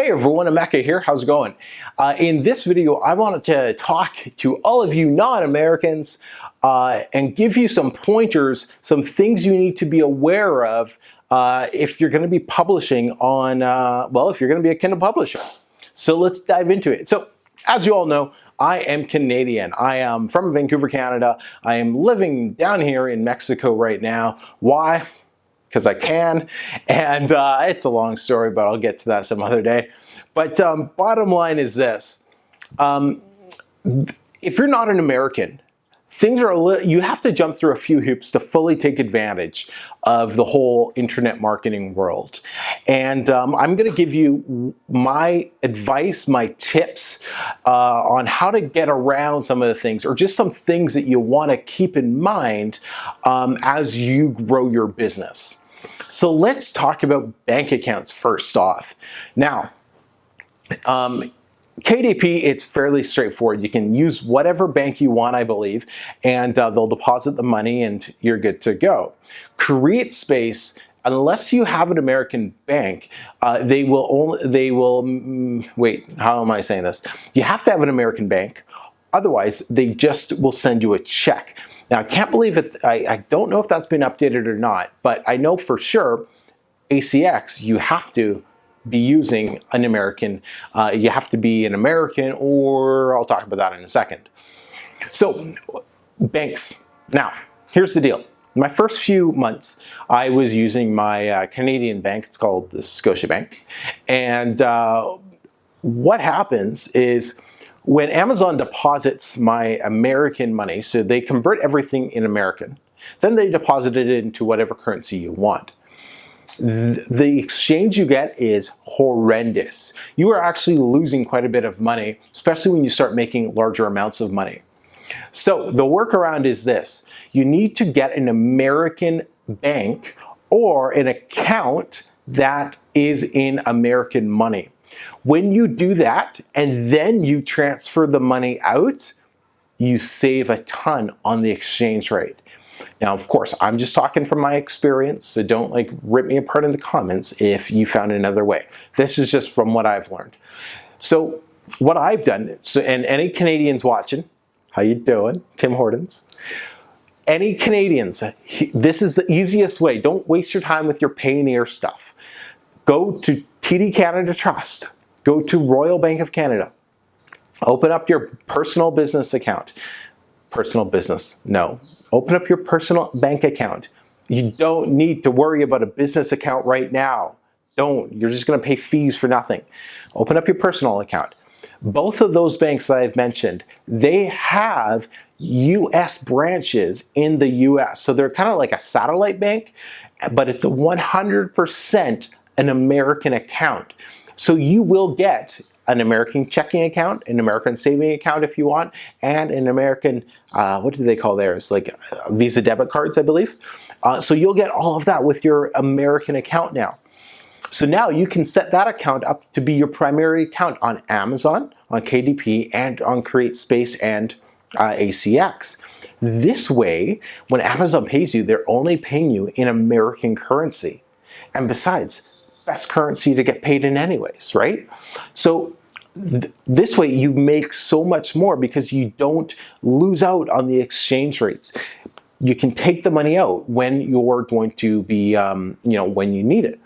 Hey everyone, Emeka here. How's it going? In this video, I wanted to talk to all of you non-Americans and give you some pointers, some things you need to be aware of if you're going to be publishing on, if you're going to be a Kindle publisher. So let's dive into it. So as you all know, I am Canadian. I am from Vancouver, Canada. I am living down here in Mexico right now. Why? Because I can, and it's a long story, but I'll get to that some other day. But bottom line is this. If you're not an American, things are you have to jump through a few hoops to fully take advantage of the whole internet marketing world. And I'm going to give you my advice, my tips on how to get around some of the things, or just some things that you want to keep in mind as you grow your business. So let's talk about bank accounts first off. Now, KDP, it's fairly straightforward. You can use whatever bank you want, I believe, and they'll deposit the money and you're good to go. CreateSpace, unless you have an American bank, wait, how am I saying this? You have to have an American bank. Otherwise, they just will send you a check. Now, I can't believe it. I don't know if that's been updated or not, but I know for sure ACX, you have to be using an American. You have to be an American, or I'll talk about that in a second. So, banks. Now, here's the deal. My first few months, I was using my Canadian bank. It's called the Scotiabank. And what happens is, when Amazon deposits my American money, so they convert everything in American, then they deposit it into whatever currency you want. The exchange you get is horrendous. You are actually losing quite a bit of money, especially when you start making larger amounts of money. So the workaround is this. You need to get an American bank or an account that is in American money. When you do that and then you transfer the money out, you save a ton on the exchange rate. Now, of course, I'm just talking from my experience, so don't rip me apart in the comments if you found another way. This is just from what I've learned. So what I've done, and any Canadians watching, how you doing? Tim Hortons. Any Canadians, this is the easiest way. Don't waste your time with your Payoneer stuff. Go to TD Canada Trust. Go to Royal Bank of Canada. Open up your personal business account. Personal business, no. Open up your personal bank account. You don't need to worry about a business account right now. Don't. You're just going to pay fees for nothing. Open up your personal account. Both of those banks that I've mentioned, they have U.S. branches in the U.S. So they're kind of like a satellite bank, but it's a 100% an American account. So you will get an American checking account, an American saving account if you want, and an American, what do they call theirs? Like Visa debit cards, I believe. So you'll get all of that with your American account now. So now you can set that account up to be your primary account on Amazon, on KDP, and on CreateSpace and ACX. This way, when Amazon pays you, they're only paying you in American currency. And besides, best currency to get paid in anyways, right? So this way you make so much more because you don't lose out on the exchange rates. You can take the money out when you're going to be, when you need it.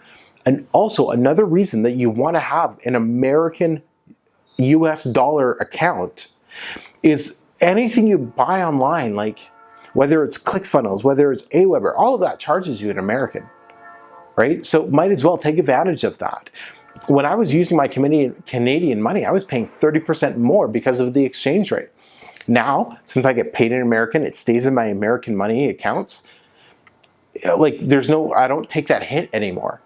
And also another reason that you want to have an American US dollar account is anything you buy online, like whether it's ClickFunnels, whether it's Aweber, all of that charges you in American. Right? So might as well take advantage of that. When I was using my Canadian money, I was paying 30% more because of the exchange rate. Now, since I get paid in American, it stays in my American money accounts. I don't take that hit anymore.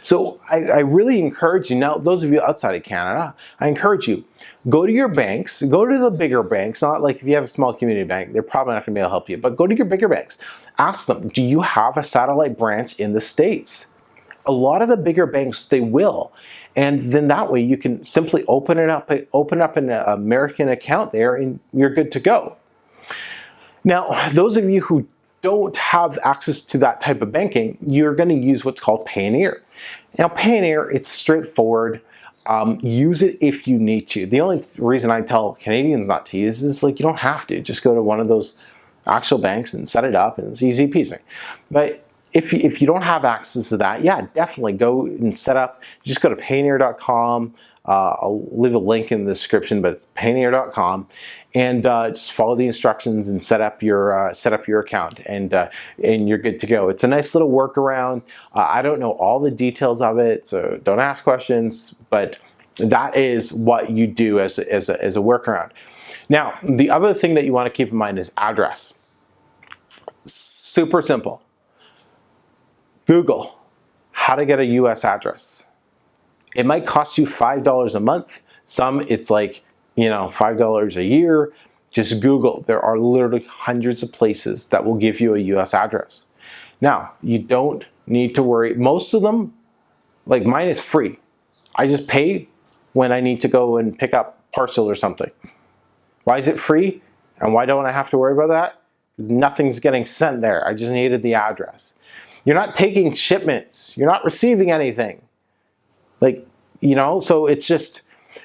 So I really encourage you, now those of you outside of Canada, I encourage you, go to your banks, go to the bigger banks, not like if you have a small community bank, they're probably not going to be able to help you, but go to your bigger banks. Ask them, do you have a satellite branch in the States? A lot of the bigger banks, they will. And then that way you can simply open up an American account there and you're good to go. Now, those of you who don't have access to that type of banking, you're going to use what's called Payoneer. Now, Payoneer, it's straightforward. Use it if you need to. The only reason I tell Canadians not to use is like, you don't have to. Just go to one of those actual banks and set it up, and it's easy peasy. But if you don't have access to that, yeah, definitely go and set up. Just go to Payoneer.com. I'll leave a link in the description, but it's Payoneer.com, and just follow the instructions and set up your account, and you're good to go. It's a nice little workaround. I don't know all the details of it, so don't ask questions. But that is what you do as a workaround. Now, the other thing that you want to keep in mind is address. Super simple. Google how to get a US address. It might cost you $5 a month. Some it's like, $5 a year. Just Google. There are literally hundreds of places that will give you a US address. Now, you don't need to worry. Most of them, like mine, is free. I just pay when I need to go and pick up parcel or something. Why is it free? And why don't I have to worry about that? Because nothing's getting sent there. I just needed the address. You're not taking shipments. You're not receiving anything. So it's just,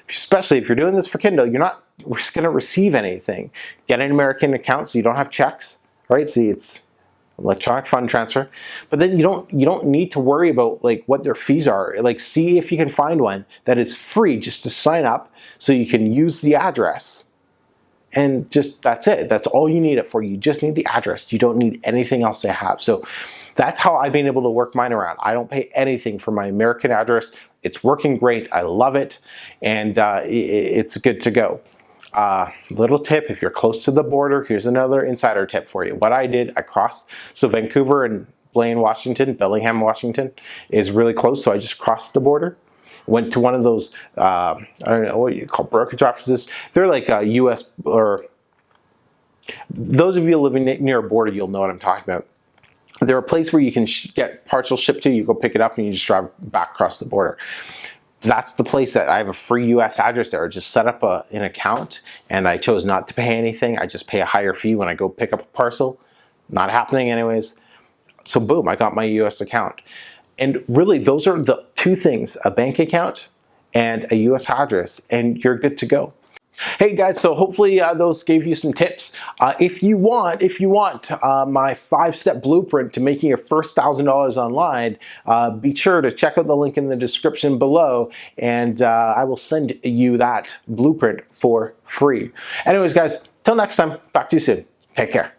especially if you're doing this for Kindle, you're not going to receive anything. Get an American account so you don't have checks, right? See, it's electronic fund transfer. But then you don't need to worry about like what their fees are. Like, see if you can find one that is free just to sign up so you can use the address. And just, that's it. That's all you need it for. You just need the address. You don't need anything else to have. So that's how I've been able to work mine around. I don't pay anything for my American address. It's working great. I love it. And it's good to go. Little tip, if you're close to the border, here's another insider tip for you. What I did, I crossed. So Vancouver and Bellingham, Washington is really close. So I just crossed the border. Went to one of those, I don't know what you call brokerage offices. They're like US, or those of you living near a border, you'll know what I'm talking about. They're a place where you can get parcels shipped to. You go pick it up and you just drive back across the border. That's the place that I have a free US address there. I just set up an account, and I chose not to pay anything. I just pay a higher fee when I go pick up a parcel. Not happening anyways. So boom, I got my US account. And really, those are the two things: a bank account and a US address, and you're good to go. Hey guys, so hopefully those gave you some tips. If you want my 5-step blueprint to making your first $1,000 online, be sure to check out the link in the description below, and I will send you that blueprint for free. Anyways guys, till next time, talk to you soon. Take care.